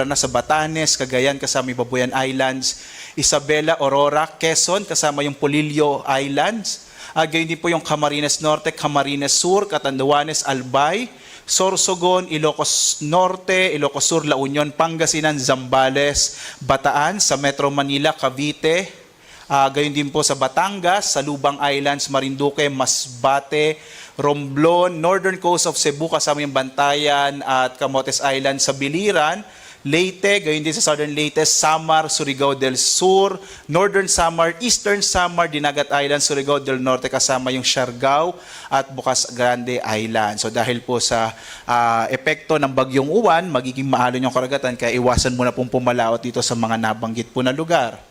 na sa Batanes, Cagayan kasama yung Babuyan Islands, Isabela, Aurora, Quezon kasama yung Polillo Islands, gayon din po yung Camarines Norte, Camarines Sur, Catanduanes, Albay, Sorsogon, Ilocos Norte, Ilocos Sur, La Union, Pangasinan, Zambales, Bataan, sa Metro Manila, Cavite, gayon din po sa Batangas, sa Lubang Islands, Marinduque, Masbate, Romblon, Northern Coast of Cebu kasama yung Bantayan at Camotes Island sa Biliran, Leyte, gayon din sa Southern Leyte, Samar, Surigao del Sur, Northern Samar, Eastern Samar, Dinagat Island, Surigao del Norte kasama yung Siargao at Bocas Grande Island. So dahil po sa epekto ng bagyong uwan, magiging maalon yung karagatan, kaya iwasan muna pong pumalaot dito sa mga nabanggit po na lugar.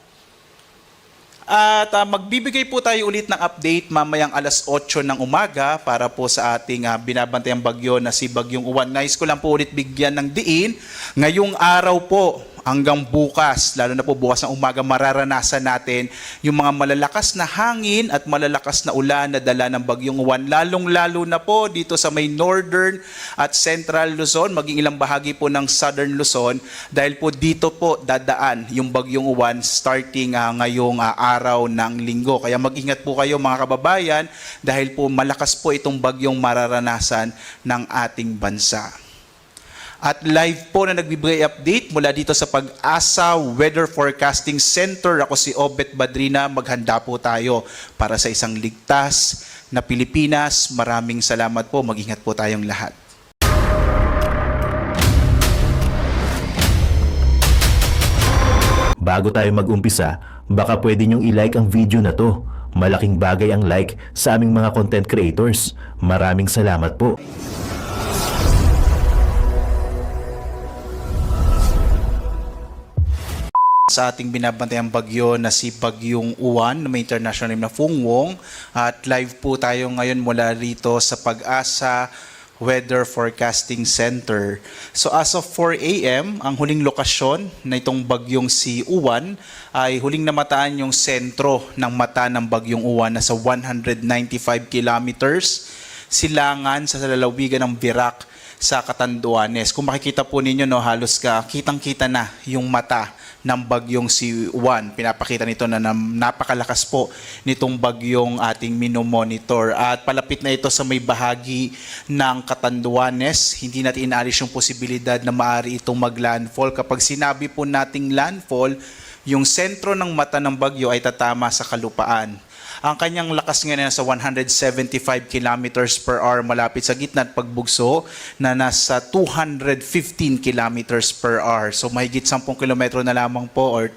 At magbibigay po tayo ulit ng update mamayang alas 8 ng umaga para po sa ating binabantayang bagyo na si Bagyong Uwan. Nais ko lang po ulit bigyan ng diin. Ngayong araw po hanggang bukas, lalo na po bukas ng umaga, mararanasan natin yung mga malalakas na hangin at malalakas na ulan na dala ng Bagyong Uwan. Lalong-lalo na po dito sa may Northern at Central Luzon, maging ilang bahagi po ng Southern Luzon, dahil po dito po dadaan yung Bagyong Uwan starting ngayong araw ng Linggo. Kaya mag-ingat po kayo mga kababayan dahil po malakas po itong bagyong mararanasan ng ating bansa. At live po na nagbibigay update mula dito sa Pag-asa Weather Forecasting Center. Ako si Obet Badrina, maghanda po tayo para sa isang ligtas na Pilipinas. Maraming salamat po, mag-ingat po tayong lahat. Bago tayo mag-umpisa, baka pwede nyong i-like ang video na to. Malaking bagay ang like sa aming mga content creators. Maraming salamat po. Sa ating binabantayang bagyo na si Bagyong Uwan na may international name na Fungwong, at live po tayo ngayon mula rito sa Pag-asa Weather Forecasting Center. So as of 4 a.m., ang huling lokasyon na itong bagyong si Uwan ay huling namataan yung sentro ng mata ng Bagyong Uwan na sa 195 kilometers, silangan sa lalawigan ng Virac sa Catanduanes. Kung makikita po ninyo, no, halos kitang-kita na yung mata ng bagyong si Uwan. Pinapakita nito na napakalakas po nitong bagyong ating minomonitor. At palapit na ito sa may bahagi ng Catanduanes. Hindi natin inaalis yung posibilidad na maaari itong mag-landfall. Kapag sinabi po nating landfall, yung sentro ng mata ng bagyo ay tatama sa kalupaan. Ang kanyang lakas ngayon nasa 175 kilometers per hour malapit sa gitna at pagbugso na nasa 215 kilometers per hour. So mahigit 10 kilometro na lamang po or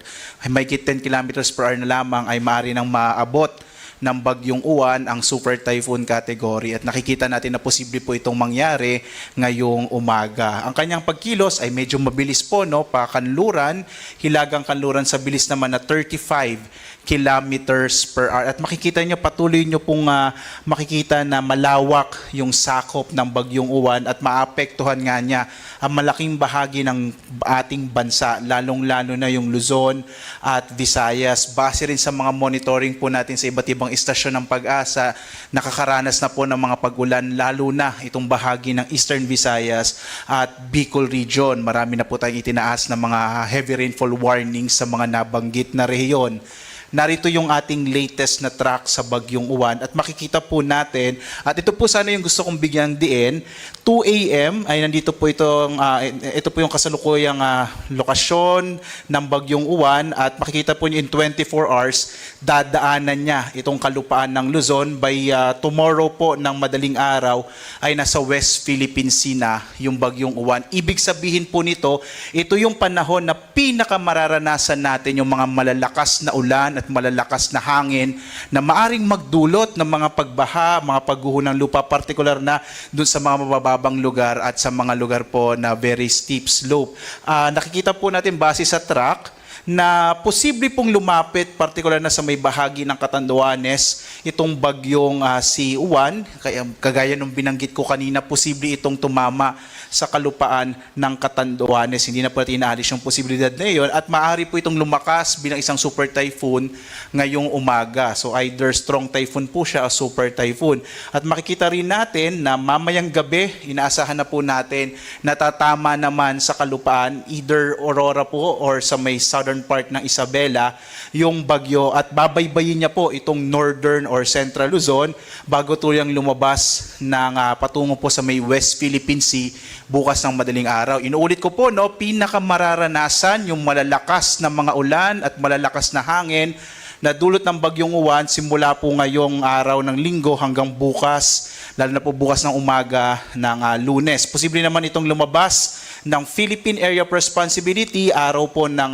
mahigit 10 kilometers per hour na lamang ay maaari nang maabot ng Bagyong Uwan ang super typhoon category, at nakikita natin na posible po itong mangyari ngayong umaga. Ang kanyang pagkilos ay medyo mabilis po, no, pakanluran, hilagang kanluran sa bilis naman na 35 kilometers per hour. At makikita nyo, patuloy nyo pong makikita na malawak yung sakop ng Bagyong Uwan at maapektuhan nga niya ang malaking bahagi ng ating bansa, lalong-lalo na yung Luzon at Visayas. Base rin sa mga monitoring po natin sa iba't ibang istasyon ng Pag-asa, nakakaranas na po ng mga pag-ulan, lalo na itong bahagi ng Eastern Visayas at Bicol Region. Marami na po tayong itinaas na mga heavy rainfall warnings sa mga nabanggit na rehiyon. Narito yung ating latest na track sa Bagyong Uwan at makikita po natin, at ito po sana yung gusto kong bigyang diin, 2 a.m. ay nandito po ito po yung kasalukuyang lokasyon ng Bagyong Uwan, at makikita po nyo in 24 hours dadaanan niya itong kalupaan ng Luzon. By tomorrow po ng madaling araw ay nasa West Philippine Sea na yung Bagyong Uwan. Ibig sabihin po nito, ito yung panahon na pinakamararanasan natin yung mga malalakas na ulan at malalakas na hangin na maaring magdulot ng mga pagbaha, mga pagguho ng lupa, partikular na dun sa mga mabababang lugar at sa mga lugar po na very steep slope. Nakikita po natin base sa track na posible pong lumapit, particular na sa may bahagi ng Catanduanes, itong bagyong si Juan. Kagaya nung binanggit ko kanina, posible itong tumama sa kalupaan ng Catanduanes. Hindi na po natin inaalis yung posibilidad na yun. At maaari po itong lumakas bilang isang super typhoon ngayong umaga. So either strong typhoon po siya o super typhoon. At makikita rin natin na mamayang gabi, inaasahan na po natin na tatama naman sa kalupaan, either Aurora po or sa may southern part ng Isabela, yung bagyo at babaybayin niya po itong northern or central Luzon bago tuluyang lumabas ng patungo po sa may West Philippine Sea bukas ng madaling araw. Inuulit ko po, no, pinakamararanasan yung malalakas na mga ulan at malalakas na hangin na dulot ng bagyong Juan simula po ngayong araw ng Linggo hanggang bukas, lalo na po bukas ng umaga ng Lunes. Posible naman itong lumabas ng Philippine Area of Responsibility araw po ng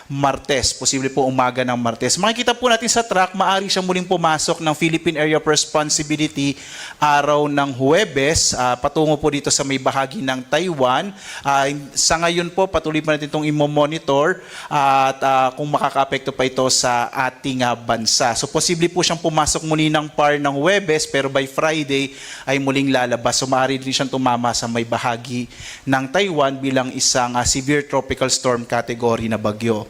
Martes. Posible po umaga ng Martes. Makikita po natin sa track, maaari siyang muling pumasok ng Philippine Area of Responsibility araw ng Huwebes, patungo po dito sa may bahagi ng Taiwan. Sa ngayon po, patuloy pa natin itong imo-monitor at kung makaka-apekto pa ito sa ating bansa. So posible po siyang pumasok muli ng PAR ng Huwebes, pero by Friday ay muling lalabas. So maaari din siyang tumama sa may bahagi ng Taiwan bilang isang severe tropical storm category na bagyo.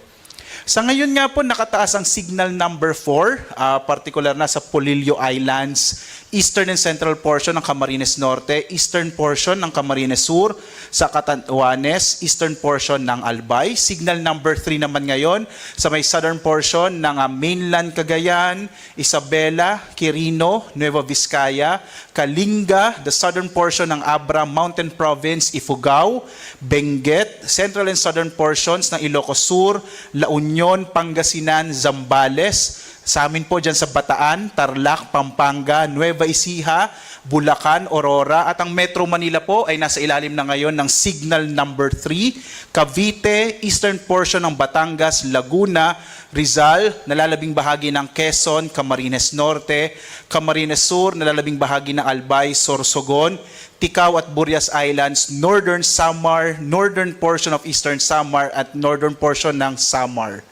Sa ngayon nga po, nakataas ang signal number 4, particular na sa Polillo Islands, eastern and central portion ng Camarines Norte, eastern portion ng Camarines Sur, sa Catanduanes, eastern portion ng Albay. Signal number 3 naman ngayon sa may southern portion ng mainland Cagayan, Isabela, Quirino, Nueva Vizcaya, Kalinga, the southern portion ng Abra Mountain Province, Ifugao, Benguet, central and southern portions ng Ilocos Sur, La Union, Pangasinan, Zambales, sa amin po dyan sa Bataan, Tarlac, Pampanga, Nueva Ecija, Bulacan, Aurora, at ang Metro Manila po ay nasa ilalim na ngayon ng signal number 3, Cavite, eastern portion ng Batangas, Laguna, Rizal, nalalabing bahagi ng Quezon, Camarines Norte, Camarines Sur, nalalabing bahagi ng Albay, Sorsogon, Ticao at Burias Islands, northern Samar, northern portion of eastern Samar at northern portion ng Samar.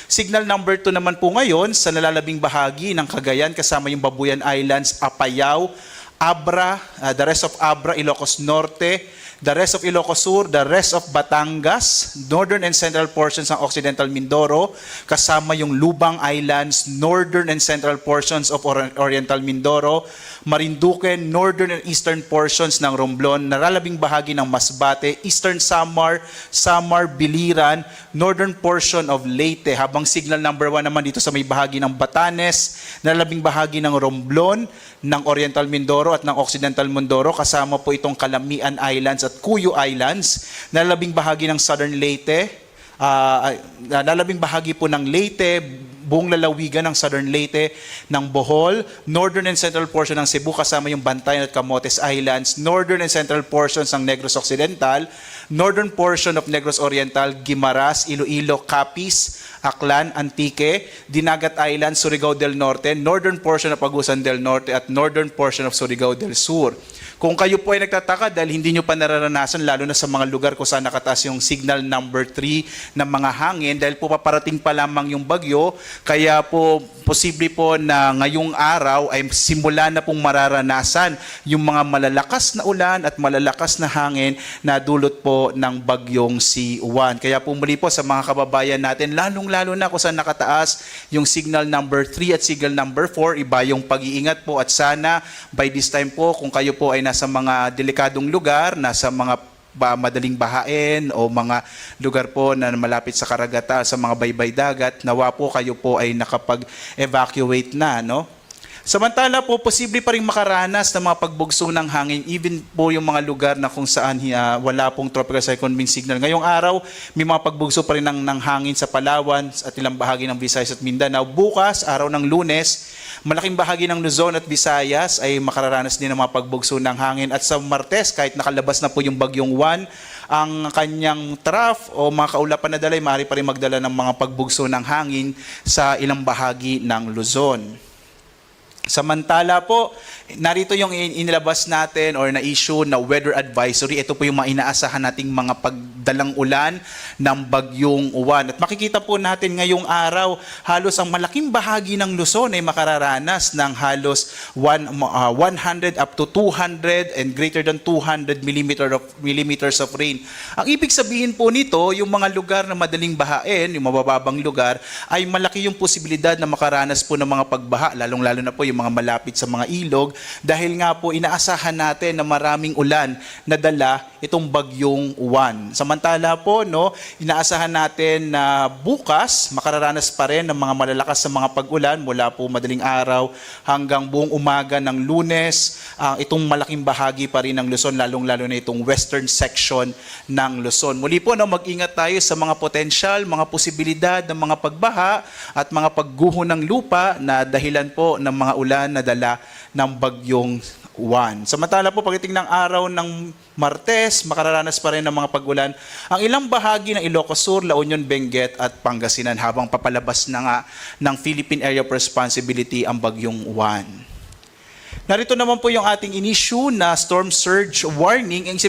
Signal number 2 naman po ngayon sa nalalabing bahagi ng Cagayan kasama yung Babuyan Islands, Apayao, Abra, the rest of Abra, Ilocos Norte, the rest of Ilocos Sur, the rest of Batangas, northern and central portions ng Occidental Mindoro, kasama yung Lubang Islands, northern and central portions of Oriental Mindoro, Marinduque, northern and eastern portions ng Romblon, nalalabing bahagi ng Masbate, eastern Samar, Samar, Biliran, northern portion of Leyte, habang signal number 1 naman dito sa may bahagi ng Batanes, nalalabing bahagi ng Romblon, ng Oriental Mindoro at ng Occidental Mindoro, kasama po itong Calamian Islands at Cuyo Islands, nalalabing bahagi ng Southern Leyte, nalalabing bahagi po ng Leyte, buong lalawigan ng Southern Leyte, ng Bohol, northern and central portion ng Cebu, kasama yung Bantayan at Camotes Islands, northern and central portions ng Negros Occidental, northern portion of Negros Oriental, Guimaras, Iloilo, Capiz, Aklan, Antique, Dinagat Island, Surigao del Norte, northern portion of Agusan del Norte at northern portion of Surigao del Sur. Kung kayo po ay nagtataka dahil hindi nyo pa nararanasan, lalo na sa mga lugar kung saan nakataas yung signal number 3 ng mga hangin, dahil po paparating pa lamang yung bagyo, kaya po posible po na ngayong araw ay simula na pong mararanasan yung mga malalakas na ulan at malalakas na hangin na dulot po ng bagyong si Juan. Kaya po muli po sa mga kababayan natin, lalong-lalo na kung saan nakataas yung signal number 3 at signal number 4, iba yung pag-iingat po at sana by this time po kung kayo po ay nasa mga delikadong lugar, nasa mga madaling bahain o mga lugar po na malapit sa karagatan, sa mga baybay dagat, nawa po kayo po ay nakapag-evacuate na, no? Samantala po, posible pa rin makaranas ng mga pagbugso ng hangin, even po yung mga lugar na kung saan wala pong tropical cyclone wind signal. Ngayong araw, may mga pagbugso pa rin ng hangin sa Palawan at ilang bahagi ng Visayas at Mindanao. Bukas, araw ng Lunes, malaking bahagi ng Luzon at Visayas ay makararanas din ng mga pagbugso ng hangin. At sa Martes, kahit nakalabas na po yung bagyong Juan, ang kanyang trough o mga kaulapan na dalay, maaari pa rin magdala ng mga pagbugso ng hangin sa ilang bahagi ng Luzon. Samantala po, narito yung inilabas natin or na-issue na weather advisory. Ito po yung mga inaasahan nating mga pagdalang ulan ng bagyong Uwan. At makikita po natin ngayong araw, halos ang malaking bahagi ng Luzon ay makararanas ng halos 100 up to 200 and greater than 200 millimeters of rain. Ang ibig sabihin po nito, yung mga lugar na madaling bahain, yung mabababang lugar, ay malaki yung posibilidad na makaranas po ng mga pagbaha, lalong-lalo na po yung mga malapit sa mga ilog dahil nga po inaasahan natin na maraming ulan na dala itong bagyong Uwan. Samantala po, no, inaasahan natin na bukas makararanas pa rin ng mga malalakas sa mga pag-ulan mula po madaling araw hanggang buong umaga ng Lunes. Itong malaking bahagi pa rin ng Luzon, lalong-lalo na itong western section ng Luzon. Muli po, no, mag-ingat tayo sa mga potensyal, mga posibilidad ng mga pagbaha at mga pagguho ng lupa na dahilan po ng mga ulan na dala ng bagyong Uwan. Samantala po, pagdating ng araw ng Martes, makararanas pa rin ng mga pag-ulan ang ilang bahagi ng Ilocos Sur, La Union, Benguet at Pangasinan habang papalabas na nga ng Philippine Area of Responsibility ang bagyong Uwan. Narito naman po yung ating in-issue na storm surge warning. Ang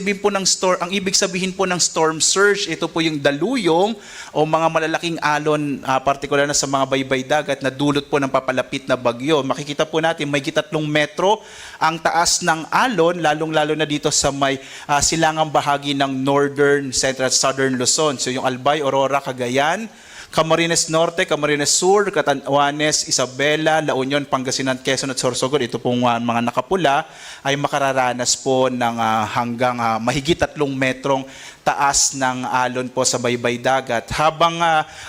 ibig sabihin po ng storm surge, ito po yung daluyong o mga malalaking alon, partikular na sa mga baybay dagat na dulot po ng papalapit na bagyo. Makikita po natin may 3 metro ang taas ng alon, lalong-lalo na dito sa may silangang bahagi ng northern, central at southern Luzon. So yung Albay, Aurora, Cagayan, Camarines Norte, Camarines Sur, Catanduanes, Isabela, La Union, Pangasinan, Quezon at Sorsogon, ito pong mga nakapula ay makararanas po ng hanggang mahigit 3 metrong taas ng alon po sa baybay dagat. Habang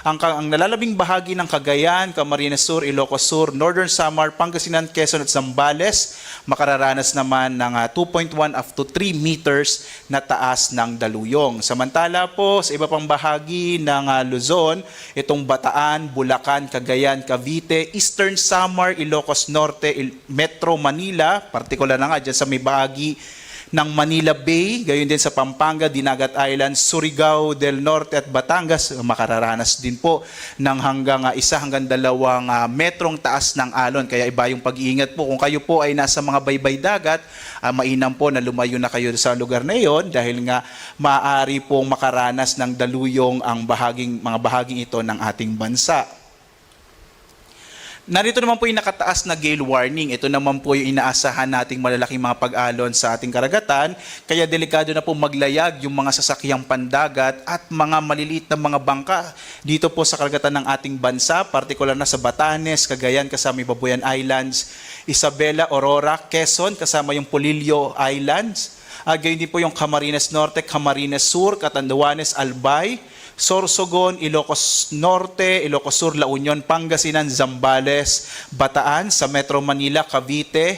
ang nalalabing bahagi ng Cagayan, Camarines Sur, Ilocos Sur, Northern Samar, Pangasinan, Quezon at Zambales, makararanas naman ng 2.1 up to 3 meters na taas ng daluyong. Samantala po, sa iba pang bahagi ng Luzon, itong Bataan, Bulacan, Cagayan, Cavite, Eastern Samar, Ilocos Norte, Metro Manila, partikular na nga dyan sa may bahagi ng Manila Bay, gayon din sa Pampanga, Dinagat Island, Surigao del Norte at Batangas, makararanas din po ng hanggang 1 hanggang 2 metrong taas ng alon. Kaya iba yung pag-iingat po. Kung kayo po ay nasa mga baybay dagat, mainam po na lumayo na kayo sa lugar na iyon dahil nga maaari pong makaranas ng daluyong ang mga bahaging ito ng ating bansa. Narito naman po yung nakataas na gale warning. Ito naman po yung inaasahan nating malalaking mga pag-alon sa ating karagatan. Kaya delikado na po maglayag yung mga sasakyang pandagat at mga maliliit na mga bangka dito po sa karagatan ng ating bansa, partikular na sa Batanes, Cagayan kasama yung Babuyan Islands, Isabela, Aurora, Quezon kasama yung Polillo Islands. Gayon din po yung Camarines Norte, Camarines Sur, Catanduanes, Albay, Sorsogon, Ilocos Norte, Ilocos Sur, La Union, Pangasinan, Zambales, Bataan, sa Metro Manila, Cavite,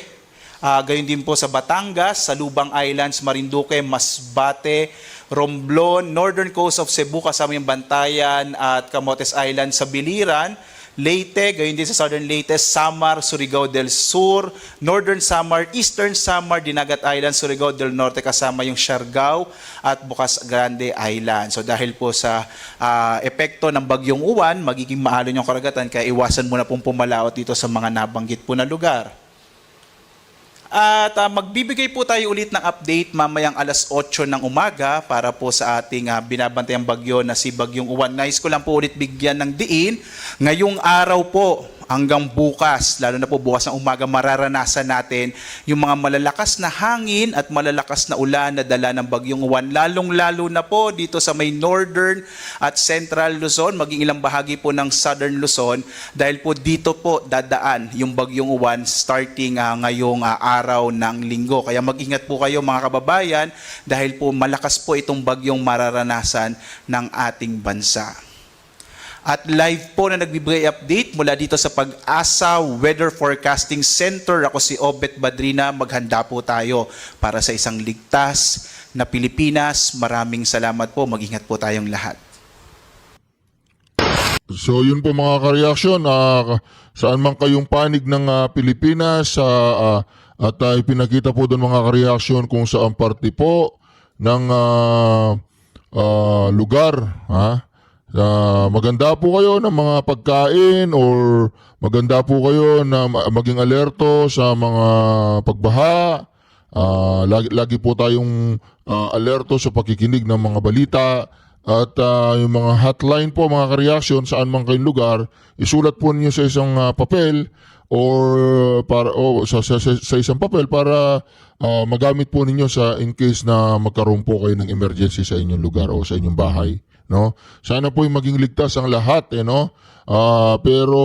gayon din po sa Batangas, sa Lubang Islands, Marinduque, Masbate, Romblon, Northern Coast of Cebu, kasama yung Bantayan at Camotes Island sa Biliran, Leyte, gayon din sa Southern Leyte, Samar, Surigao del Sur, Northern Samar, Eastern Samar, Dinagat Island, Surigao del Norte kasama yung Siargao at Bocas Grande Island. So dahil po sa epekto ng bagyong Uwan, magiging maalon yung karagatan kaya iwasan mo na pong pumalaot dito sa mga nabanggit po na lugar. At magbibigay po tayo ulit ng update mamayang 8:00 ng umaga para po sa ating binabantayang bagyo na si Bagyong Uwan. Nais ko lang po ulit bigyan ng diin. Ngayong araw po hanggang bukas, lalo na po bukas ng umaga, mararanasan natin yung mga malalakas na hangin at malalakas na ulan na dala ng Bagyong Uwan. Lalong-lalo na po dito sa may northern at central Luzon, maging ilang bahagi po ng southern Luzon dahil po dito po dadaan yung Bagyong Uwan starting ngayong araw ng linggo. Kaya mag-ingat po kayo mga kababayan dahil po malakas po itong bagyong mararanasan ng ating bansa. At live po na nagbibigay update mula dito sa Pag-asa Weather Forecasting Center. Ako si Obet Badrina. Maghanda po tayo para sa isang ligtas na Pilipinas. Maraming salamat po. Mag-ingat po tayong lahat. So yun po mga ka-reaction, saan man kayong panig ng Pilipinas at ipinakita po doon mga ka-reaction kung saan parte po ng lugar Maganda po kayo ng mga pagkain or maganda po kayo na maging alerto sa mga pagbaha. Lagi po tayong alerto sa pakikinig ng mga balita at yung mga hotline po mga ka-reaction saan man kayong lugar, isulat po niyo sa isang papel or sa isang papel para magamit po ninyo sa in case na magkaroon po kayo ng emergency sa inyong lugar o sa inyong bahay, no? Sana po maging ligtas ang lahat, no? Pero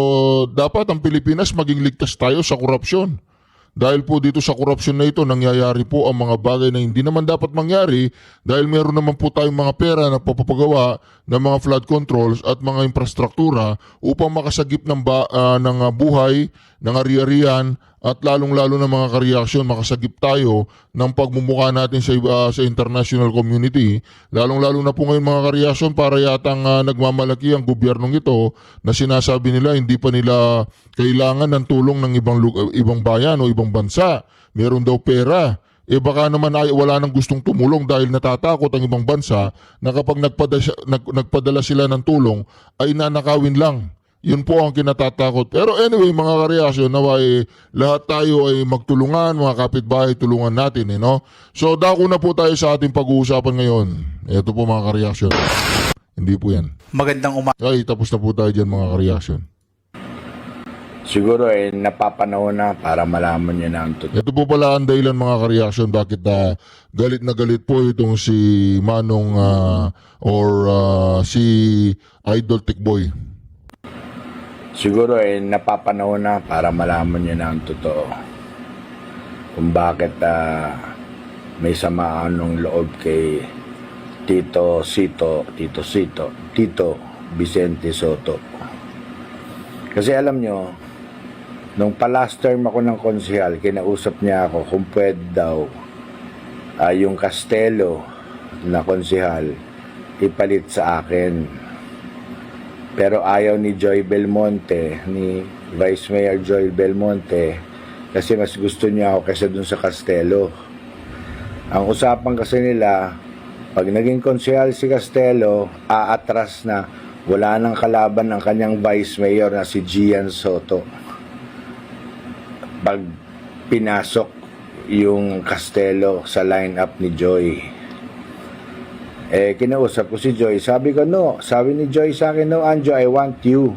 dapat ang Pilipinas maging ligtas tayo sa korupsyon. Dahil po dito sa korupsyon na ito, nangyayari po ang mga bagay na hindi naman dapat mangyari dahil meron naman po tayong mga pera na papapagawa ng mga flood controls at mga infrastruktura upang makasagip ng buhay, ng ari-arian at lalong-lalo ng mga kareaksyon, makasagip tayo ng pagmumukha natin sa international community. Lalong-lalo na po ngayon mga kareaksyon, para yatang nagmamalaki ang gobyernong ito na sinasabi nila hindi pa nila kailangan ng tulong ng ibang bayan o ibang bansa. Meron daw pera. Baka naman wala nang gustong tumulong dahil natatakot ang ibang bansa na kapag nagpadala sila ng tulong ay nanakawin lang. Yun po ang kinatatakot. Pero anyway mga kareaksyon, naway lahat tayo ay magtulungan, mga kapitbahay, tulungan natin, no? So dako na po tayo sa ating pag-uusapan ngayon. Ito po mga kareaksyon. Hindi po yan. Magandang umaga. Ay, tapos na po tayo dyan mga kareaksyon. Siguro napapanahon na para malaman nyo na ang totoo. Ito po pala ang dahilan mga kareaksyon bakit galit na galit po itong si Manong si Idol Tikboy. Siguro napapanahon na para malaman nyo na ang totoo. Kung bakit may samaan ng loob kay Tito Vicente Soto. Kasi alam nyo, nung pa-last term ako ng konsehal, kinausap niya ako kung pwede daw yung Castelo na konsehal ipalit sa akin. Pero ayaw ni Joy Belmonte, ni Vice Mayor Joy Belmonte, kasi mas gusto niya ako kaysa dun sa Castelo. Ang usapan kasi nila, pag naging konsehal si Castelo, aatras na wala nang kalaban ng kanyang Vice Mayor na si Gian Soto. Pag pinasok yung Castelo sa lineup ni Joy. Kinausap ko si Joy. Sabi ko, no. Sabi ni Joy sa akin, no, Anjo, I want you.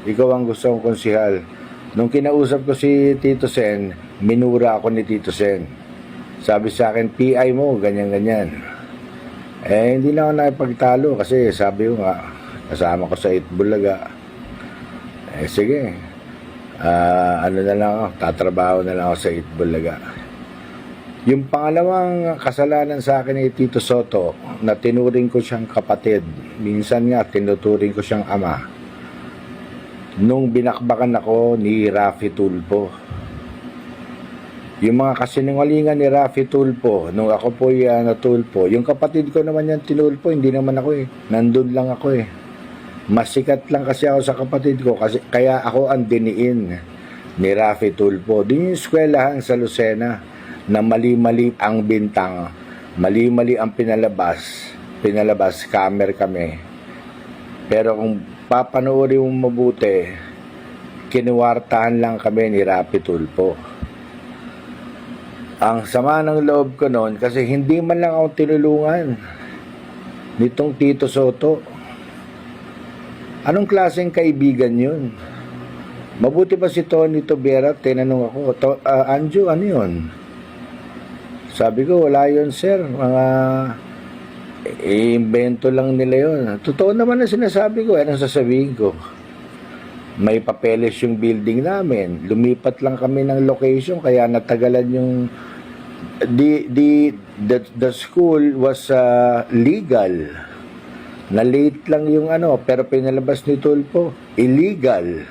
Ikaw ang gusto kong konsehal. Nung kinausap ko si Tito Sen, minura ako ni Tito Sen. Sabi sa akin, PI mo, ganyan-ganyan. Hindi na ako nakipagtalo kasi sabi ko nga, kasama ko sa Itbulaga. Sige. Ano na lang ako, tatrabaho na lang ako sa Itbulaga. Yung pangalawang kasalanan sa akin ni Tito Soto, na tinuring ko siyang kapatid, minsan nga tinuturing ko siyang ama, nung binakbakan ako ni Raffy Tulfo. Yung mga kasinungalingan ni Raffy Tulfo, nung ako po natulpo, yung kapatid ko naman yan tinulpo, hindi naman ako nandun lang ako Mas sikat lang kasi ako sa kapatid ko, kasi, kaya ako ang diniin ni Raffy Tulfo. Din yung eskwelahan sa Lucena, na mali-mali ang bintang, mali-mali ang pinalabas, camera kami. Pero kung papanoorin mo mabuti, kinuwartahan lang kami ni Raffy Tulfo. Ang sama ng loob ko noon, kasi hindi man lang ako tinulungan nitong Tito Soto. Anong klaseng kaibigan yun? Mabuti pa si Tony Tobera, tinanong ako, Anjo, ano yun? Sabi ko, wala yun sir, mga invento lang nila yun. Totoo naman ang sinasabi ko, anong sasabihin ko? May papeles yung building namin, lumipat lang kami ng location, kaya natagalan yung the school was legal. Na late lang yung pero pinalabas ni Tulfo, illegal.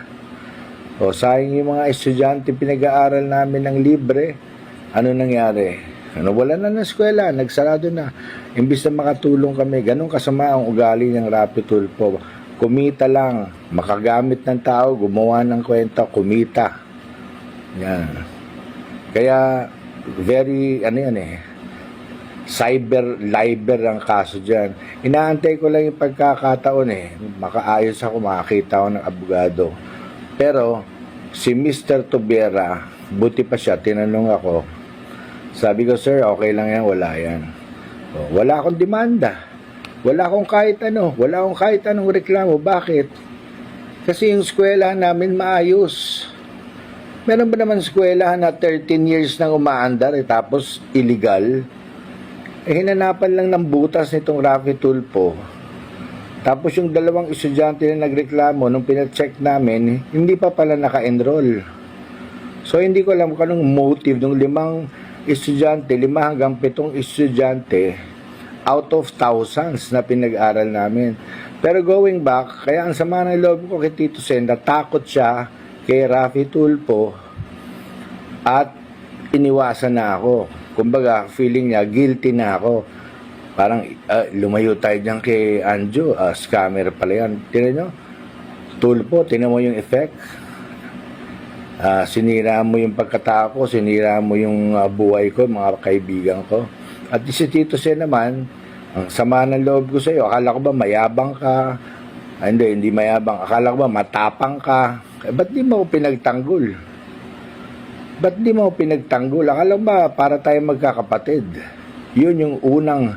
O sayang yung mga estudyante pinag-aaral namin ng libre. Ano nangyari? Wala na ng eskwela, nagsarado na. Imbis na makatulong kami, ganun kasama ang ugali ng Raffy Tulfo. Kumita lang, makagamit ng tao, gumawa ng kwenta, kumita. Yan. Kaya, very, cyber-liber ang kaso dyan. Inaantay ko lang yung pagkakataon makaayos ako, makakita ako ng abogado. Pero si Mr. Tobera, buti pa siya, tinanong ako. Sabi ko, sir, okay lang yan, wala yan. Wala akong demanda. Wala akong kahit anong reklamo. Bakit? Kasi yung eskwela namin maayos. Meron ba naman eskwela na 13 years nang umaandar tapos illegal? Hinanapan lang ng butas nitong Rafi Tulfo. Tapos yung 2 estudyante na nagreklamo, nung pinacheck namin, hindi pa pala naka-enroll. So hindi ko alam kung anong motive ng 5 estudyante, 5 hanggang 7 estudyante out of thousands na pinag-aral namin. Pero going back, kaya ang sama ng loob ko kay Tito Sen, natakot siya kay Rafi Tulfo at iniwasan na ako. Kumbaga, feeling niya, guilty na ako. Parang, lumayo tayo dyan kay Anjo, scammer pala yan. Tinan nyo, Tulfo, tinan mo yung effect. Sinira mo yung pagkatao ko, sinira mo yung buhay ko, mga kaibigan ko. At si Tito Sen naman, ang sama ng loob ko sa'yo, akala ko ba mayabang ka? Hindi mayabang. Akala ko ba matapang ka? Ba't di mo pinagtanggol? Ba't di mo pinagtanggol? Akala ba para tayo magkakapatid? Yun yung unang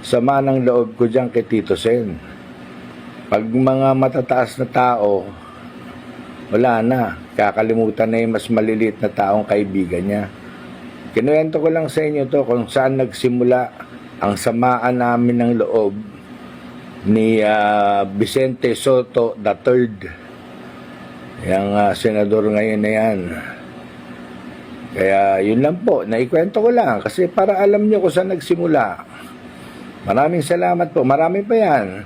sama ng loob ko dyan kay Tito Sen. Pag mga matataas na tao, wala na. Kakalimutan na yung mas maliliit na taong kaibigan niya. Kinuwento ko lang sa inyo to kung saan nagsimula ang samaan namin ng loob ni Vicente Soto III. Yung senador ngayon na yan. Kaya yun lang po, naikwento ko lang kasi para alam nyo kung saan nagsimula. Maraming salamat po, marami pa yan.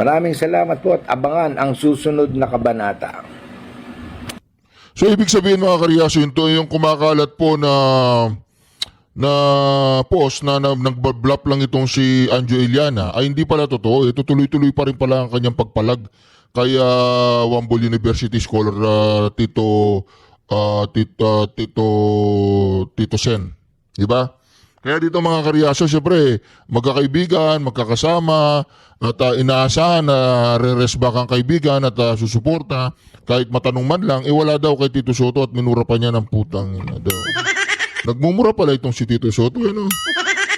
Maraming salamat po at abangan ang susunod na kabanata. So ibig sabihin mga karyaso, ito yung kumakalat po na post na nag-blop lang itong si Anjo Iliana ay hindi pala totoo. Ito tuloy-tuloy pa rin pala ang kanyang pagpalag kay Wambol University Scholar Tito Sen. Diba? Kaya dito mga karyaso, siyempre, magkakaibigan, magkakasama, at inaasahan na re-resback ang kaibigan at susuporta, kahit matanong man lang, wala daw kay Tito Soto at minura pa niya ng putang ina daw. Nagmumura pala itong si Tito Soto, no?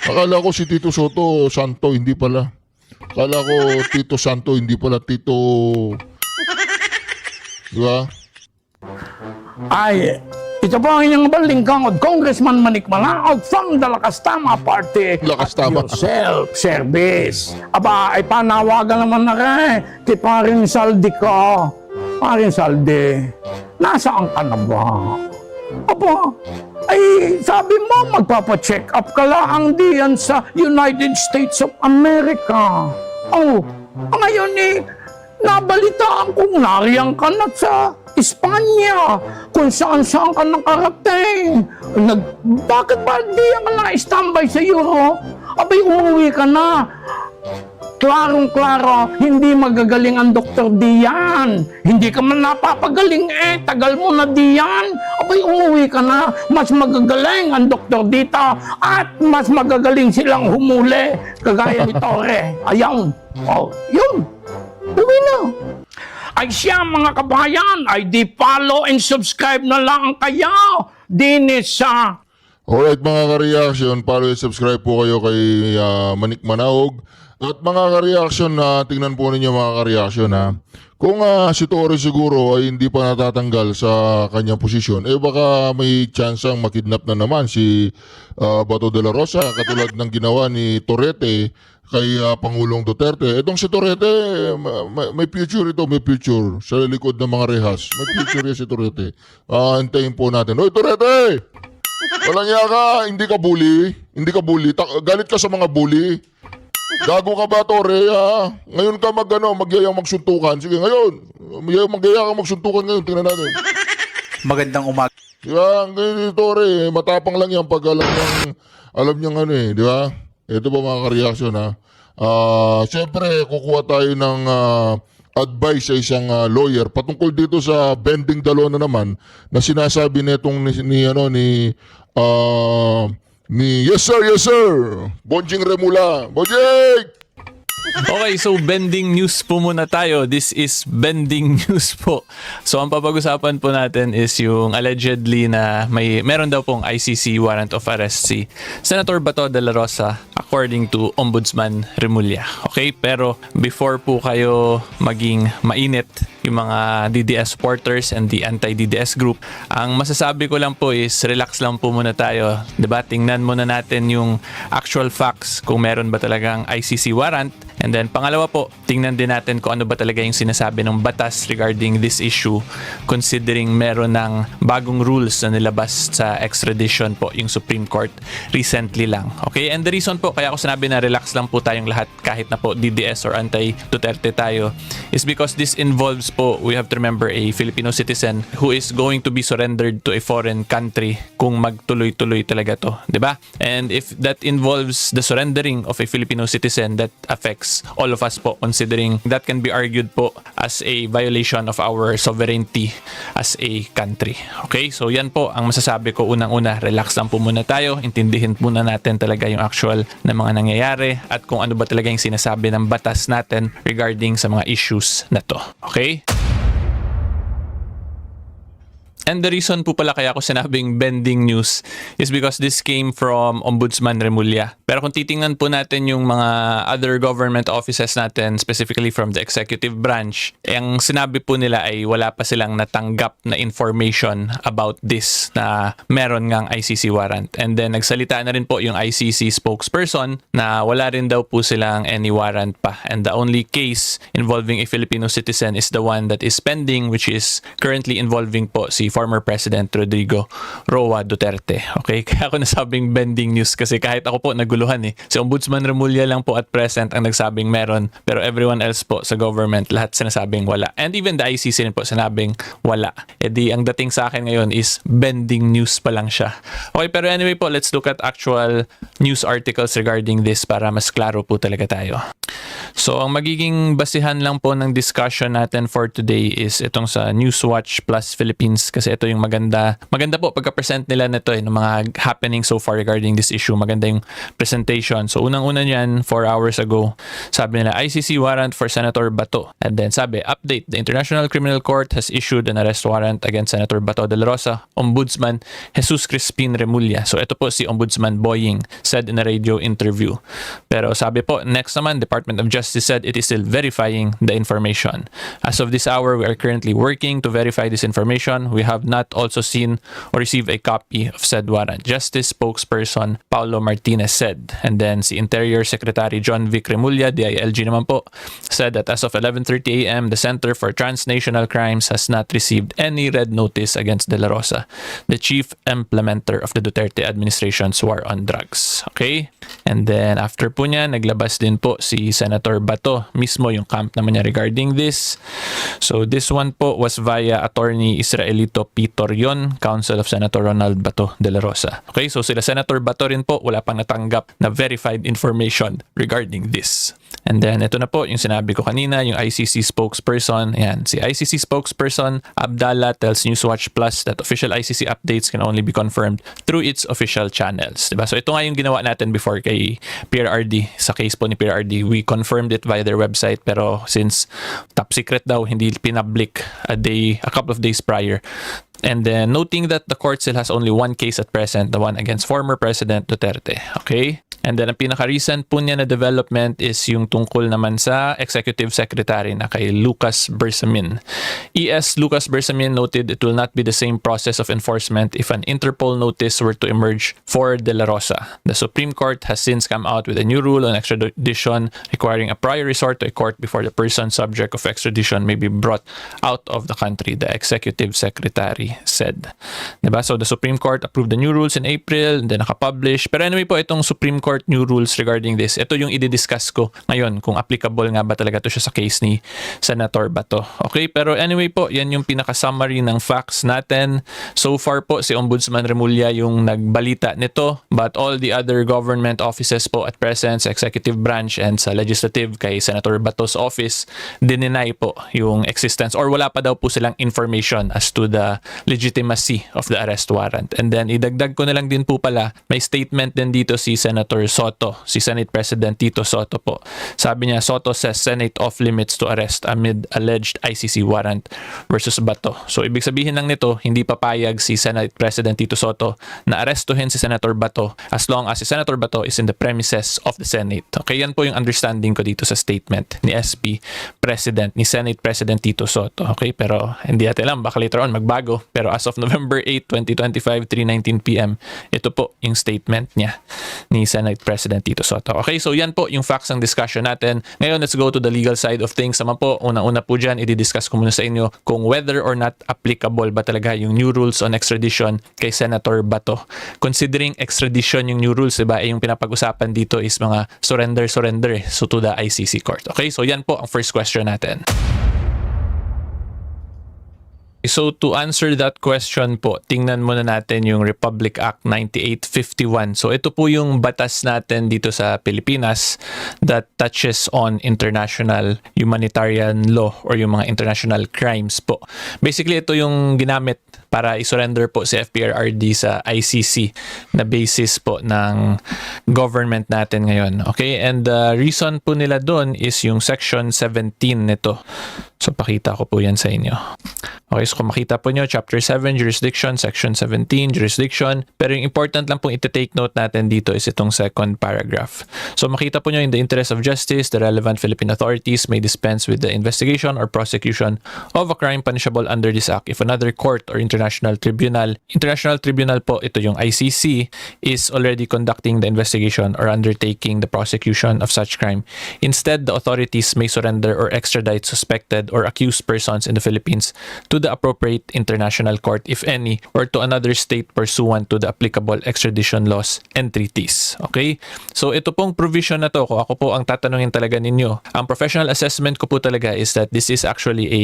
Akala ko si Tito Soto, Santo, hindi pala. Akala ko Tito Santo, hindi pala Tito... Diba? Ay, ito po ang inyong balingkangod, Congressman Manik Malaog from the Lakas Tama Party. Lakas Tama. At your self-service. Aba, ay panawagan naman na rin kay paring Saldi ko. Paring Saldi, nasaan ka na ba? Aba, ay sabi mo magpapacheck up ka lang diyan sa United States of America. Oh, ngayon nabalitaan kong nariyang ka na sa Espanya, kung saan-saan ka nakarating. Bakit ba di ka na-standby sa Euro? Abay, umuwi ka na. Klarong-klaro, hindi magagaling ang Dr. Dian. Hindi ka man napapagaling tagal mo na diyan. Abay, umuwi ka na. Mas magagaling ang Dr. dito at mas magagaling silang humuli. Kagaya ni Torre. Ayan. Oh, yun. Uwi na. Ay siya mga kabayan, ay di follow and subscribe na lang kayo din sa... Alright mga ka-reaction, follow and subscribe po kayo kay Manik Manaog. At mga ka-reaction, tingnan po ninyo mga ka-reaction kung si Torre siguro ay hindi pa natatanggal sa kanyang posisyon, baka may chance ang makidnap na naman si Bato de la Rosa katulad ng ginawa ni Torrete kay Pangulong Duterte. Itong si Torrete, may future ito, may future sa likod ng mga rehas. May future yan si Torrete. Antayin po natin. Hoy Torrete! Walang iya ka, hindi ka bully. Hindi ka bully. Galit ka sa mga bully. Gago ka ba, Torre? Ngayon ka magyayang magsuntukan. Sige, ngayon. Magyayang magsuntukan ngayon. Tingnan natin. Magandang umaga. Diba? Ngayon ni Torre, matapang lang yan pag alam niyang di ba? Ito ba mga ka-reaction siyempre, kukuha tayo ng advice sa isang lawyer patungkol dito sa bending dalo na naman na sinasabi nitong ni yes sir, Bonjing Remula. Bonjing! Okay, so bending news po muna tayo. This is bending news po. So ang papag-usapan po natin is yung allegedly na meron daw pong ICC warrant of arrest si Senator Bato de la Rosa according to Ombudsman Remulla. Okay, pero before po kayo maging mainit yung mga DDS supporters and the anti-DDS group, ang masasabi ko lang po is relax lang po muna tayo. Diba? Tingnan muna natin yung actual facts kung meron ba talagang ICC warrant. And then pangalawa po, tingnan din natin kung ano ba talaga yung sinasabi ng batas regarding this issue considering meron ng bagong rules na nilabas sa extradition po yung Supreme Court recently lang. Okay? And the reason po kaya ako sinabi na relax lang po tayong lahat kahit na po DDS or anti-Duterte tayo is because this involves po, we have to remember, a Filipino citizen who is going to be surrendered to a foreign country kung magtuloy-tuloy talaga to. Diba? And if that involves the surrendering of a Filipino citizen, that affects all of us po considering that can be argued po as a violation of our sovereignty as a country. Okay? So yan po ang masasabi ko unang-una. Relax lang po muna tayo. Intindihin muna natin talaga yung actual na mga nangyayari at kung ano ba talaga yung sinasabi ng batas natin regarding sa mga issues na to. Okay? And the reason po pala kaya ako sinabing bending news is because this came from Ombudsman Remulla. Pero kung titingnan po natin yung mga other government offices natin, specifically from the executive branch, ang sinabi po nila ay wala pa silang natanggap na information about this na meron ngang ICC warrant. And then nagsalita na rin po yung ICC spokesperson na wala rin daw po silang any warrant pa. And the only case involving a Filipino citizen is the one that is pending, which is currently involving po si former President Rodrigo Roa Duterte. Okay? Kaya ako nasabing bending news kasi kahit ako po naguluhan eh. Si Ombudsman Remulla lang po at present ang nagsabing meron pero everyone else po sa government lahat sinasabing wala. And even the ICC rin po sinabing wala. E di ang dating sa akin ngayon is bending news pa lang siya. Okay, pero anyway po, let's look at actual news articles regarding this para mas klaro po talaga tayo. So, ang magiging basihan lang po ng discussion natin for today is itong sa Newswatch Plus Philippines kasi ito yung maganda po pagka-present nila nito ng mga happening so far regarding this issue. Maganda yung presentation. So, unang-una niyan, 4 hours ago, sabi nila, ICC warrant for Senator Bato. And then sabi, update, the International Criminal Court has issued an arrest warrant against Senator Bato de la Rosa, Ombudsman Jesus Crispin Remulla. So, ito po si Ombudsman Boying said in a radio interview. Pero sabi po, next naman, Department of Justice said it is still verifying the information. As of this hour, we are currently working to verify this information. We have not also seen or received a copy of said warrant. Justice spokesperson Paulo Martinez said. And then si Interior Secretary John Vic Remulla, DILG naman po, said that as of 11:30 a.m., the Center for Transnational Crimes has not received any red notice against De La Rosa, the chief implementer of the Duterte administration's war on drugs. Okay? And then after po niya, naglabas din po si Senator Bato mismo yung camp naman niya regarding this. So this one po was via Attorney Israelito P. Torion, Counsel of Senator Ronald Bato de la Rosa. Okay, so sila Senator Bato rin po wala pang natanggap na verified information regarding this. And then ito na po yung sinabi ko kanina, yung ICC spokesperson. Ayan, si ICC spokesperson Abdallah tells Newswatch Plus that official ICC updates can only be confirmed through its official channels. Diba? So ito nga yung ginawa natin before kay PRRD. Sa case po ni PRRD, we confirmed it via their website pero since top secret daw, hindi pinpublic a couple of days prior. And then noting that the court still has only one case at present, the one against former President Duterte. Okay? And then ang pinaka-recent po niya na development is yung tungkol naman sa Executive Secretary na kay Lucas Bersamin. ES Lucas Bersamin noted it will not be the same process of enforcement if an Interpol notice were to emerge for De La Rosa. The Supreme Court has since come out with a new rule on extradition requiring a prior resort to a court before the person subject of extradition may be brought out of the country, the Executive Secretary said. Diba? So the Supreme Court approved the new rules in April and then nakapublish. Pero anyway po, itong Supreme Court new rules regarding this, ito yung i-discuss ko ngayon kung applicable nga ba talaga to siya sa case ni Senator Bato. Okay, pero anyway po, yan yung pinaka-summary ng facts natin. So far po, si Ombudsman Remulla yung nagbalita nito, but all the other government offices po at present, sa executive branch and sa legislative kay Senator Bato's office, dininay po yung existence or wala pa daw po silang information as to the legitimacy of the arrest warrant. And then, idagdag ko na lang din po pala, may statement din dito si Senator Senator Soto, si Senate President Tito Soto po. Sabi niya, Soto says Senate off limits to arrest amid alleged ICC warrant versus Bato. So ibig sabihin lang nito, hindi papayag si Senate President Tito Soto na arestuhin si Senator Bato as long as si Senator Bato is in the premises of the Senate. Okay, yan po yung understanding ko dito sa statement ni SP President, ni Senate President Tito Soto. Okay, pero hindi natin alam, baka later on magbago. Pero as of November 8, 2025, 3:19 p.m., ito po yung statement niya ni Senate President Tito Soto. Okay, so yan po yung facts ng discussion natin. Ngayon, let's go to the legal side of things. Sama po, una-una po dyan, i-discuss ko muna sa inyo kung whether or not applicable ba talaga yung new rules on extradition kay Senator Bato. Considering extradition yung new rules, diba, yung pinapag-usapan dito is mga surrender, so to the ICC court. Okay, so yan po ang first question natin. So to answer that question po, tingnan muna natin yung Republic Act 9851. So ito po yung batas natin dito sa Pilipinas that touches on international humanitarian law or yung mga international crimes po. Basically ito yung ginamit para i-surrender po si FPRRD sa ICC na basis po ng government natin ngayon. Okay, and the reason po nila doon is yung section 17 nito. So pakita ko po yan sa inyo. Okay, so kung makita po nyo, Chapter 7, Jurisdiction, Section 17, Jurisdiction. Pero yung important lang pong iti-take note natin dito is itong second paragraph. So makita po nyo, in the interest of justice, the relevant Philippine authorities may dispense with the investigation or prosecution of a crime punishable under this act if another court or international tribunal po, ito yung ICC, is already conducting the investigation or undertaking the prosecution of such crime. Instead, the authorities may surrender or extradite suspected or accused persons in the Philippines to the appropriate international court, if any, or to another state pursuant to the applicable extradition laws and treaties. Okay? So ito pong provision na to, kung ako po ang tatanungin talaga ninyo, ang professional assessment ko po talaga is that this is actually a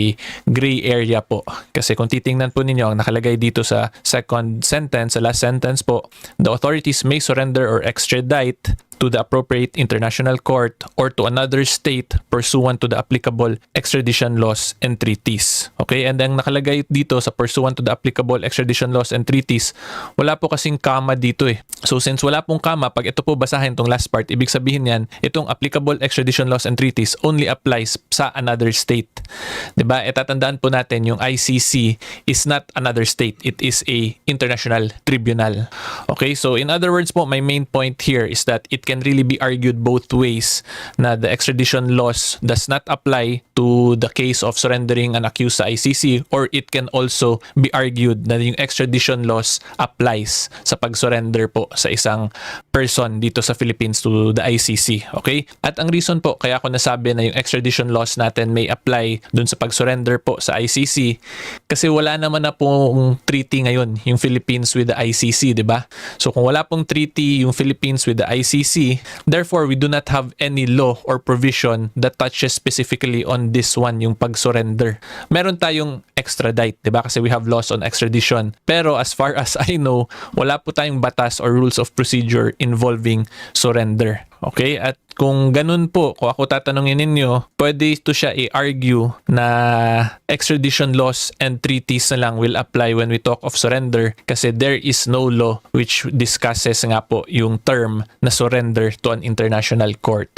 gray area po. Kasi kung titingnan po ninyo, ang nakalagay dito sa second sentence, sa last sentence po, the authorities may surrender or extradite to the appropriate international court or to another state pursuant to the applicable extradition laws and treaties. Okay? And ang nakalagay dito sa pursuant to the applicable extradition laws and treaties, wala po kasing comma dito eh. So since wala pong comma, pag ito po basahin tong last part, ibig sabihin yan, itong applicable extradition laws and treaties only applies sa another state. Diba? E tatandaan po natin, yung ICC is not another state. It is a international tribunal. Okay? So in other words po, my main point here is that it can really be argued both ways na the extradition laws does not apply to the case of surrendering an accused sa ICC, or it can also be argued na yung extradition laws applies sa pag-surrender po sa isang person dito sa Philippines to the ICC. Okay? At ang reason po kaya ako nasabi na yung extradition laws natin may apply dun sa pag-surrender po sa ICC kasi wala naman na pong treaty ngayon yung Philippines with the ICC, di ba? So kung wala pong treaty yung Philippines with the ICC, therefore we do not have any law or provision that touches specifically on this one, yung pag-surrender. Meron tayong extradite, di ba? Kasi we have laws on extradition. Pero as far as I know, wala po tayong batas or rules of procedure involving surrender. Okay? At kung ganun po, kung ako tatanungin ninyo, pwede ito siya i-argue na extradition laws and treaties na lang will apply when we talk of surrender kasi there is no law which discusses nga po yung term na surrender to an international court.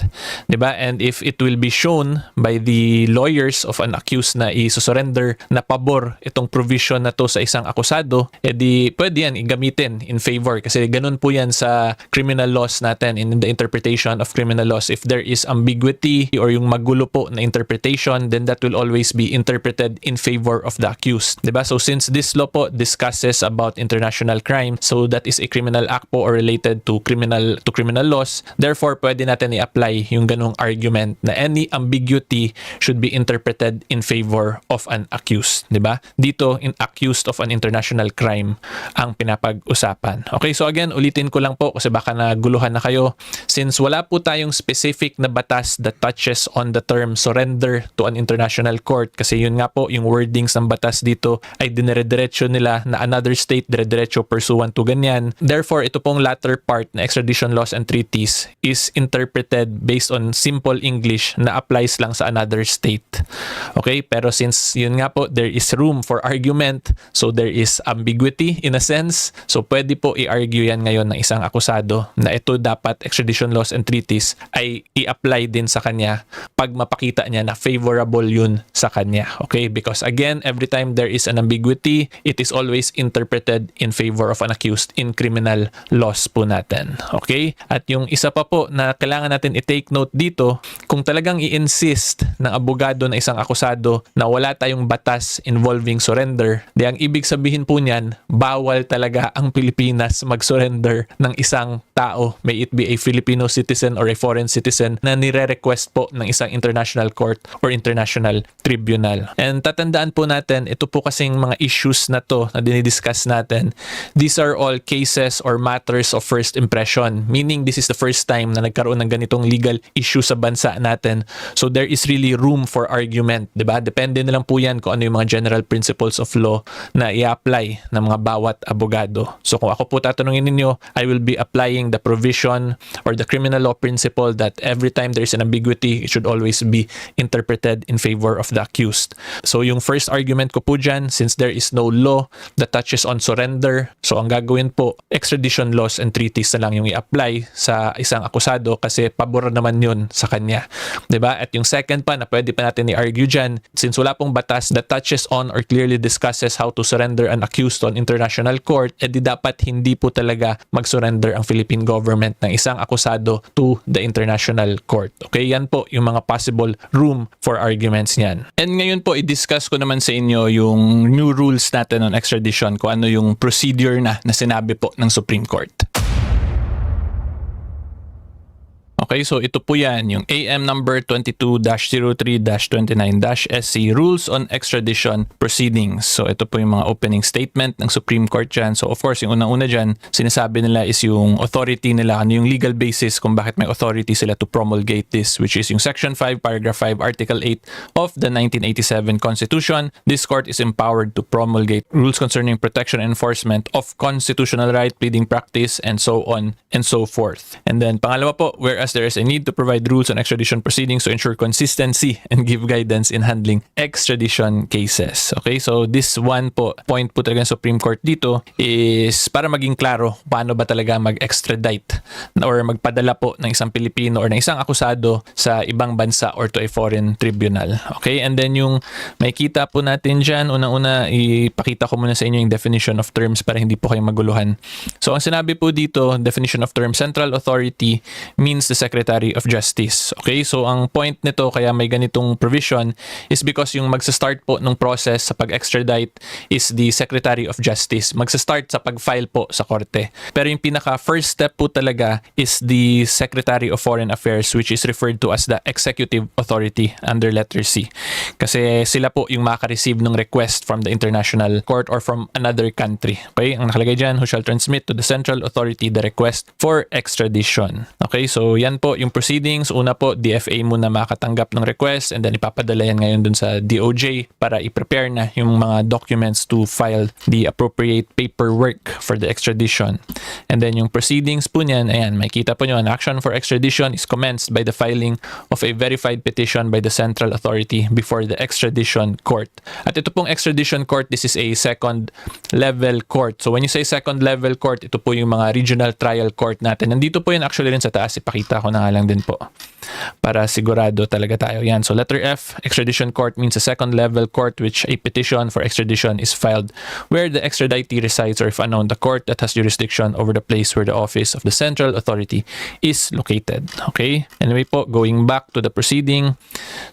Diba? And if it will be shown by the lawyers of an accused na i-surrender na pabor itong provision na to sa isang akusado, edi pwede yan igamitin in favor kasi ganun po yan sa criminal laws natin in the interpretation of criminal laws. If there is ambiguity or yung magulo po na interpretation, then that will always be interpreted in favor of the accused. Diba? So since this law po discusses about international crime, so that is a criminal act po or related to criminal laws, therefore pwede natin i-apply yung ganung argument na any ambiguity should be interpreted in favor of an accused. Diba? Dito, in accused of an international crime ang pinapag-usapan. Okay, so again, ulitin ko lang po kasi baka naguluhan na kayo. Since wala po tayong yung specific na batas that touches on the term surrender to an international court. Kasi yun nga po, yung wordings ng batas dito ay dinire-diretso nila na another state dire-diretso pursuant to ganyan. Therefore, ito pong latter part na extradition laws and treaties is interpreted based on simple English na applies lang sa another state. Okay? Pero since yun nga po, there is room for argument, so there is ambiguity in a sense. So pwede po i-argue yan ngayon ng isang akusado na ito dapat extradition laws and treaties ay i-apply din sa kanya pag mapakita niya na favorable yun sa kanya. Okay? Because again, every time there is an ambiguity, it is always interpreted in favor of an accused in criminal laws po natin. Okay? At yung isa pa po na kailangan natin i-take note dito, kung talagang i-insist ng abogado na isang akusado na wala tayong batas involving surrender, di ang ibig sabihin po niyan, bawal talaga ang Pilipinas mag-surrender ng isang tao, may it be a Filipino citizen or a foreign citizen na nire-request po ng isang international court or international tribunal. And tatandaan po natin, ito po kasing mga issues na to na dinidiscuss natin, these are all cases or matters of first impression, meaning this is the first time na nagkaroon ng ganitong legal issue sa bansa natin. So there is really room for argument, diba? Depende na lang po yan kung ano yung mga general principles of law na i-apply ng mga bawat abogado. So kung ako po tatanungin ninyo, I will be applying the provision or the criminal law principle that every time there is an ambiguity, it should always be interpreted in favor of the accused. So yung first argument ko po dyan, since there is no law that touches on surrender, so ang gagawin po, extradition laws and treaties na lang yung i-apply sa isang akusado kasi pabor naman yun sa kanya. Diba? At yung second pa na pwede pa natin i-argue dyan, since wala pong batas that touches on or clearly discusses how to surrender an accused on international court, edi dapat hindi po talaga mag-surrender ang Philippine government ng isang akusado to the international court. Okay, yan po yung mga possible room for arguments niyan. And ngayon po, i-discuss ko naman sa inyo yung new rules natin on extradition, kung ano yung procedure na sinabi po ng Supreme Court. Okay, so ito po yan, yung AM number 22-03-29-SC Rules on Extradition Proceedings. So ito po yung mga opening statement ng Supreme Court dyan. So of course, yung unang-una dyan, sinasabi nila is yung authority nila, ano yung legal basis kung bakit may authority sila to promulgate this, which is yung Section 5, Paragraph 5, Article 8 of the 1987 Constitution. This court is empowered to promulgate rules concerning protection and enforcement of constitutional right, pleading practice, and so on and so forth. And then pangalawa po, whereas there is a need to provide rules on extradition proceedings to ensure consistency and give guidance in handling extradition cases. Okay, so this one po, point po talaga ng Supreme Court dito is para maging klaro paano ba talaga mag-extradite or magpadala po ng isang Pilipino or ng isang akusado sa ibang bansa or to a foreign tribunal. Okay, and then yung makita po natin dyan, unang-una ipakita ko muna sa inyo yung definition of terms para hindi po kayo maguluhan. So ang sinabi po dito, definition of term, central authority means the Secretary of Justice. Okay, so ang point nito kaya may ganitong provision is because yung magsa-start po ng process sa pag-extradite is the Secretary of Justice. Magsa-start sa pag-file po sa korte. Pero yung pinaka first step po talaga is the Secretary of Foreign Affairs, which is referred to as the Executive Authority under letter C. Kasi sila po yung maka-receive ng request from the international court or from another country. Okay, ang nakalagay dyan, who shall transmit to the central authority the request for extradition. Okay, so yan po yung proceedings. Una po, DFA muna makatanggap ng request and then ipapadala yan ngayon dun sa DOJ para i-prepare na yung mga documents to file the appropriate paperwork for the extradition. And then yung proceedings po niyan, ayan, makikita po nyo, an action for extradition is commenced by the filing of a verified petition by the central authority before the extradition court. At ito pong extradition court, this is a second level court. So when you say second level court, ito po yung mga regional trial court natin. Nandito po yun actually rin sa taas, ipakita ko na nga lang din po para sigurado talaga tayo. Yan. So letter F, extradition court means a second level court which a petition for extradition is filed where the extraditee resides, or if unknown, the court that has jurisdiction over the place where the office of the central authority is located. Okay? Anyway po, going back to the proceeding.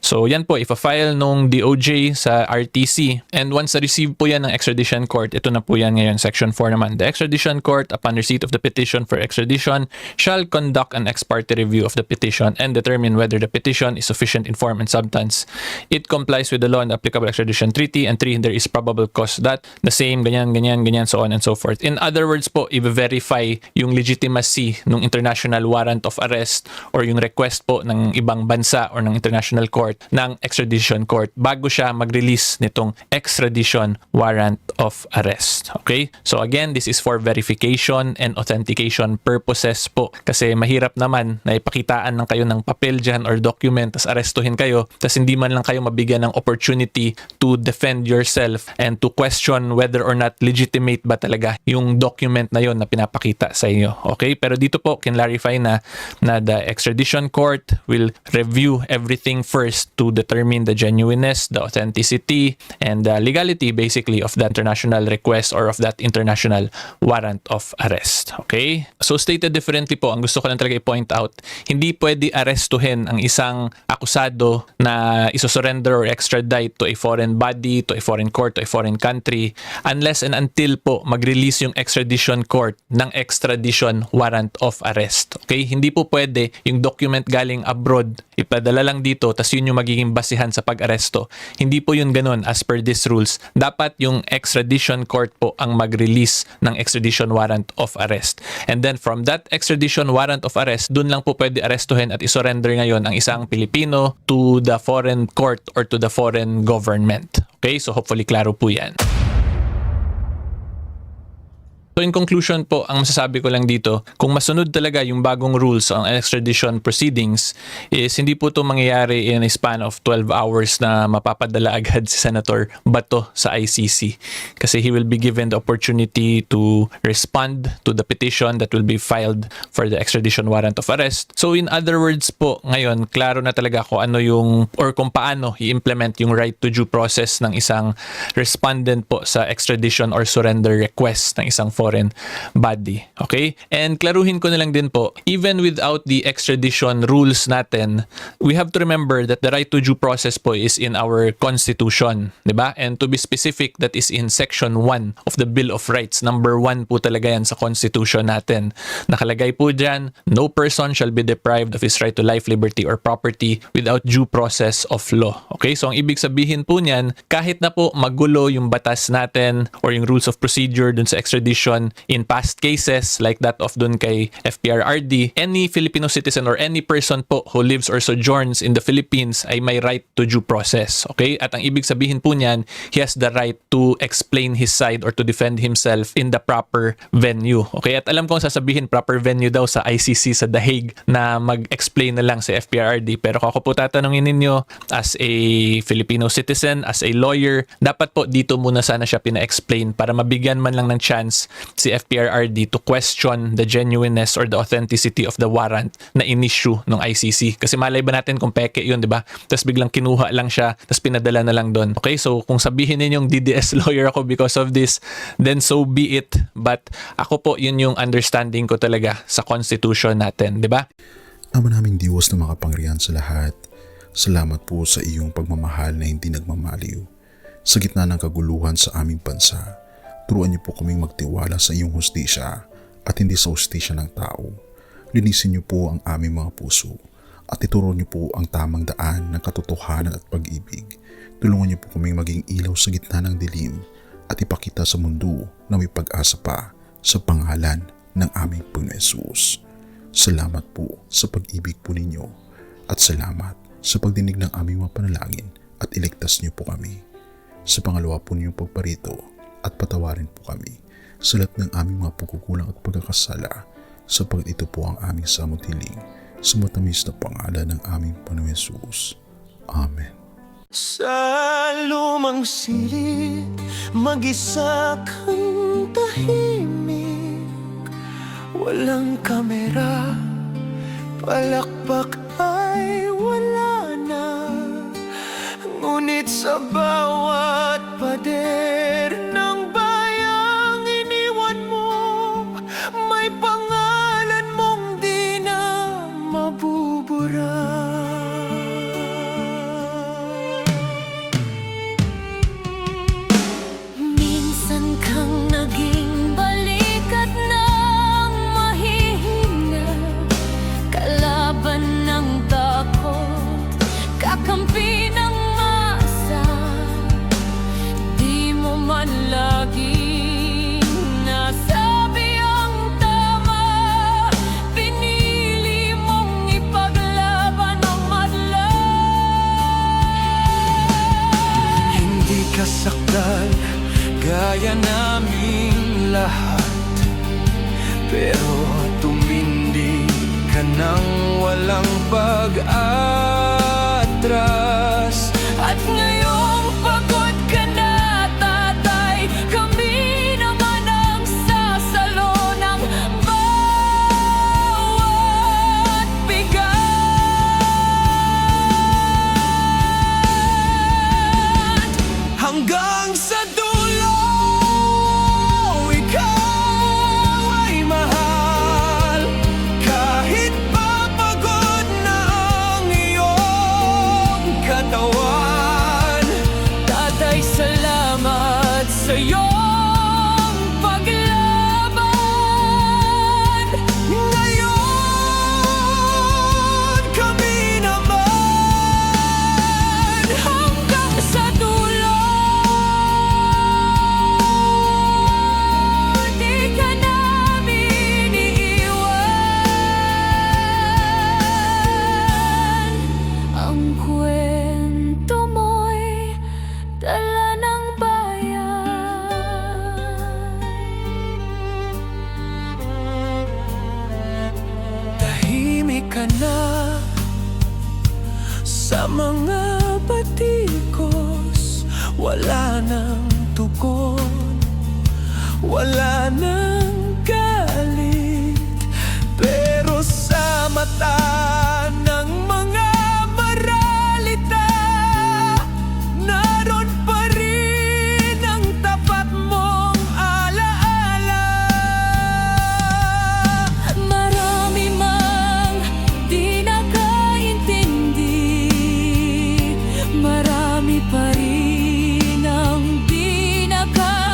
So yan po, if a file nung DOJ sa RTC, and once na-receive po yan ng extradition court, ito na po yan ngayon, section 4 naman. The extradition court, upon receipt of the petition for extradition, shall conduct an ex parte review of the petition and determine whether the petition is sufficient in form and substance, it complies with the law and the applicable extradition treaty, and 3, there is probable cause that the same, ganyan, ganyan, ganyan, so on and so forth. In other words po, i-verify yung legitimacy ng international warrant of arrest or yung request po ng ibang bansa or ng international court ng extradition court bago siya mag-release nitong extradition warrant of arrest. Okay? So again, this is for verification and authentication purposes po. Kasi mahirap naman na ipakitaan ng kayo ng papel dyan or document, tas arestuhin kayo, tas hindi man lang kayo mabigyan ng opportunity to defend yourself and to question whether or not legitimate ba talaga yung document na yon na pinapakita sa inyo. Okay? Pero dito po, kinlarify na the extradition court will review everything first to determine the genuineness, the authenticity, and the legality basically of the international request or of that international warrant of arrest. Okay? So stated differently po, ang gusto ko lang talaga i-point out, hindi pwede arestuhin ang isang akusado na isosurrender or extradite to a foreign body, to a foreign court, to a foreign country unless and until po mag-release yung extradition court ng extradition warrant of arrest. Okay? Hindi po pwede yung document galing abroad, ipadala lang dito, tas yun yung magiging basihan sa pag-aresto. Hindi po yun ganun as per these rules. Dapat yung extradition court po ang mag-release ng extradition warrant of arrest. And then from that extradition warrant of arrest, dun lang po pwede arestuhin at isurrender ngayon ang isang Pilipino to the foreign court or to the foreign government. Okay? So hopefully klaro po yan. So in conclusion po, ang masasabi ko lang dito, kung masunod talaga yung bagong rules on extradition proceedings, is hindi po ito mangyayari in a span of 12 hours na mapapadala agad si Senator Bato sa ICC. Kasi he will be given the opportunity to respond to the petition that will be filed for the extradition warrant of arrest. So in other words po, ngayon, klaro na talaga kung ano yung, or kung paano i-implement yung right to due process ng isang respondent po sa extradition or surrender request ng isang foreign body. Okay? And klaruhin ko na lang din po, even without the extradition rules natin, we have to remember that the right to due process po is in our constitution. Diba? And to be specific, that is in section 1 of the Bill of Rights. Number 1 po talaga yan sa constitution natin. Nakalagay po dyan, no person shall be deprived of his right to life, liberty, or property without due process of law. Okay? So ang ibig sabihin po niyan, kahit na po magulo yung batas natin or yung rules of procedure dun sa extradition in past cases like that of dun kay FPRRD, any Filipino citizen or any person po who lives or sojourns in the Philippines ay may right to due process. Okay? At ang ibig sabihin po niyan, he has the right to explain his side or to defend himself in the proper venue. Okay? At alam ko sasabihin proper venue daw sa ICC sa The Hague na mag-explain na lang sa FPRRD. Pero kung ako po tatanungin ninyo as a Filipino citizen, as a lawyer, dapat po dito muna sana siya pina-explain para mabigyan man lang ng chance si FPRRD to question the genuineness or the authenticity of the warrant na in-issue ng ICC. Kasi malay ba natin kung peke yun, di ba? Tapos biglang kinuha lang siya, tapos pinadala na lang doon. Okay, so kung sabihin ninyong DDS lawyer ako because of this, then so be it. But ako po, yun yung understanding ko talaga sa constitution natin, di ba? Ama naming Diyos na makapangyarihan sa lahat, salamat po sa iyong pagmamahal na hindi nagmamaliw. Sa gitna ng kaguluhan sa aming bansa, turuan niyo po kaming magtiwala sa iyong hustisya at hindi sa hustisya ng tao. Linisin niyo po ang aming mga puso at ituro niyo po ang tamang daan ng katotohanan at pag-ibig. Tulungan niyo po kaming maging ilaw sa gitna ng dilim at ipakita sa mundo na may pag-asa pa sa pangalan ng aming Panginoon Hesus. Salamat po sa pag-ibig po ninyo at salamat sa pagdinig ng aming mga panalangin at iligtas niyo po kami. Sa pangalawa po niyong pagparito, at patawarin po kami sa lahat ng aming mga pagkukulang at pagkakasala sapagkat ito po ang aming samot hiling sa matamis na pangalan ng aming Panginoon Hesus. Amen. Sa lumang silid, mag-isa kang tahimik. Walang kamera, palakpak ay wala na. Ngunit sa bawat pader ng bayang iniwan mo, may pangalan mong di na mabubura. Minsan kang naging balikat ng mahihina, kalaban ng tao. kasaktan gaya naming lahat. Pero tumindi ka nang walang pag-atras. At ngayong pagod ka na, tatay, kami naman ang sasalo ng bawat bigat. Hanggang sa dulo, ikaw ay mahal. Kahit papagod na ang iyong katawan. Tatay, salamat sa iyong paglaban. Ngayon, kami naman hanggang sa dulo. Di ka namin iiwan. Ang kwento mo'y dala ng bayan. Tahimik ka na sa mga batikos. Wala nang tugon, wala nang galit. Pero sa mata ng mga maralita, naroon pa rin ang tapat mong alaala. Marami mang di nakaintindi, marami pa rin ang di nakakalimot.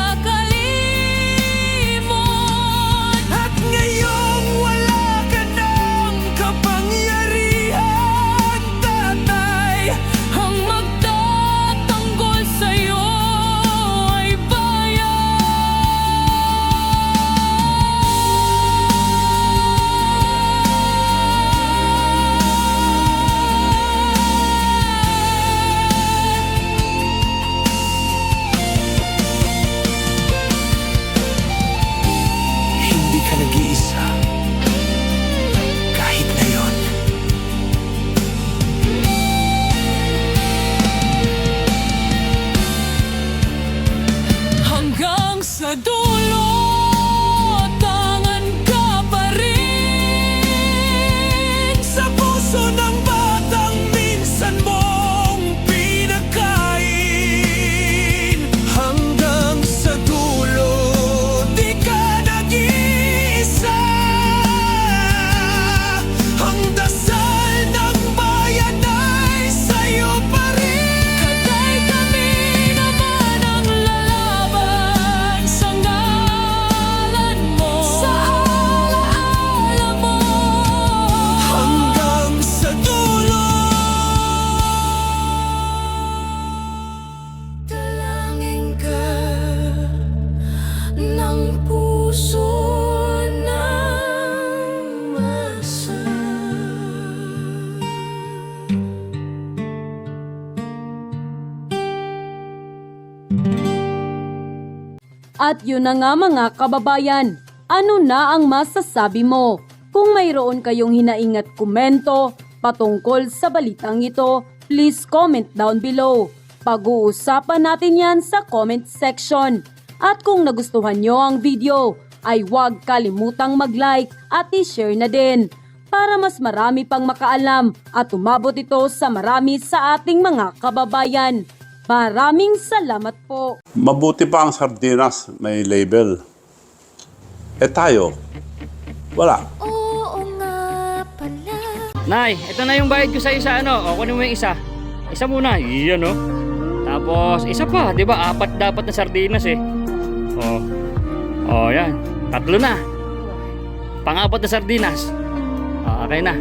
At ngayong wala ka ng kapangyarihan, tatay, ang magtatanggol sa'yo ay hindi ka nag-iisa kahit ngayon. Hanggang sa dulo, tangan ka pa rin sa puso ng batang minsan mong pinakain. Hanggang sa dulo, di ka nag-iisa. Ang dasal ng bayan ay sa'yo pa rin. Katay, kami naman ang lalaban sa ngalan mo, sa alaala mo. Hanggang sa dulo, dalangin ka ng puso ng masa. At yun na nga mga kababayan, ano na ang masasabi mo? Kung mayroon kayong hinaing at komento patungkol sa balitang ito, please comment down below. Pag-uusapan natin yan sa comment section. At kung nagustuhan nyo ang video, ay huwag kalimutang mag-like at i-share na din para mas marami pang makaalam at umabot ito sa marami sa ating mga kababayan. Maraming salamat po. Mabuti pa ang sardinas, may label. Eh tayo, wala. Oo nga pala. Nay, ito na yung bayad ko sa isa, ano? O, kunin mo yung isa. Isa muna, iyan, no? Tapos, isa pa, di ba? 4 dapat na sardinas, eh. O, yan. 3 na. Pang-4 na sardinas. Okay na.